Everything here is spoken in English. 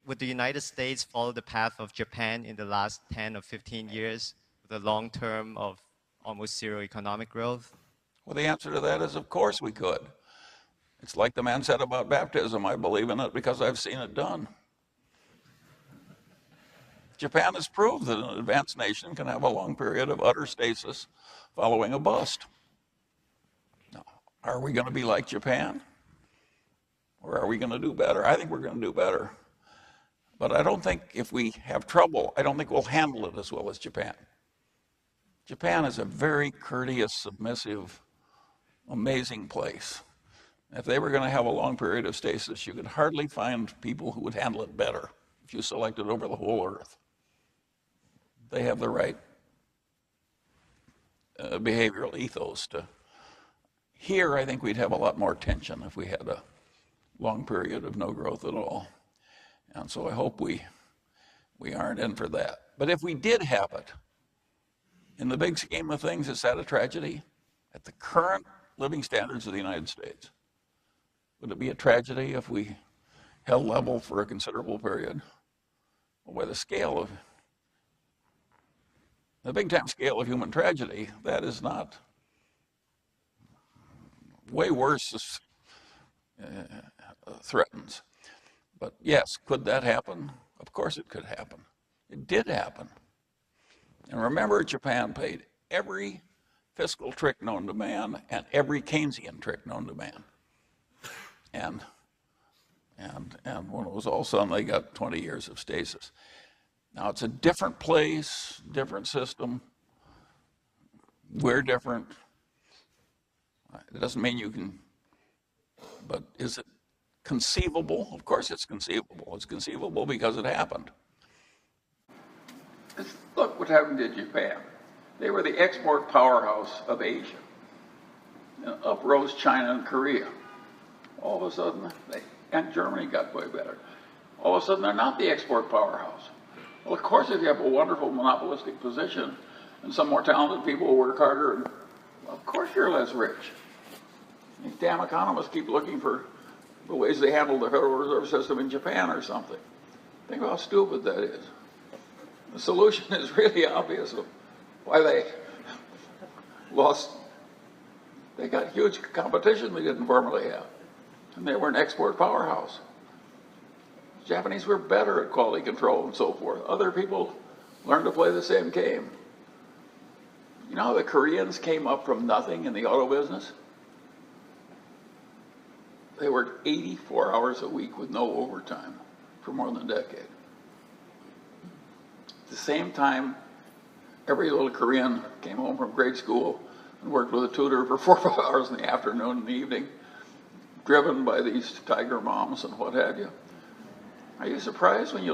would the United States follow the path of Japan in the last 10 or 15 years with a long term of almost zero economic growth? Well, the answer to that is, of course we could. It's like the man said about baptism. I believe in it because I've seen it done. Japan has proved that an advanced nation can have a long period of utter stasis following a bust. Now, are we going to be like Japan? Or are we going to do better? I think we're going to do better. But I don't think if we have trouble, I don't think we'll handle it as well as Japan. Japan is a very courteous, submissive, amazing place. If they were going to have a long period of stasis, you could hardly find people who would handle it better if you selected over the whole earth. They have the right behavioral ethos to. Here, I think we'd have a lot more tension if we had a long period of no growth at all. And so I hope we aren't in for that. But if we did have it, in the big scheme of things, is that a tragedy? At the current living standards of the United States, would it be a tragedy if we held level for a considerable period? Well, by the scale of the big time scale of human tragedy, that is not way worse threatens. But yes, could that happen? Of course it could happen. It did happen. And remember, Japan played every fiscal trick known to man and every Keynesian trick known to man. And when it was all sudden, they got 20 years of stasis. Now it's a different place, different system. We're different. It doesn't mean you can, but is it conceivable? Of course it's conceivable. It's conceivable because it happened. Look what happened to Japan. They were the export powerhouse of Asia. Up rose China and Korea. All of a sudden, and Germany got way better. All of a sudden, they're not the export powerhouse. Well, of course, if you have a wonderful monopolistic position and some more talented people work harder, of course you're less rich. These damn economists keep looking for the ways they handle the Federal Reserve System in Japan or something. Think of how stupid that is. The solution is really obvious of why they lost. They got huge competition they didn't formerly have. And they were an export powerhouse. The Japanese were better at quality control and so forth. Other people learned to play the same game. You know how the Koreans came up from nothing in the auto business? They worked 84 hours a week with no overtime for more than a decade. At the same time, every little Korean came home from grade school and worked with a tutor for 4 or 5 hours in the afternoon and the evening, driven by these tiger moms and what have you. Are you surprised when you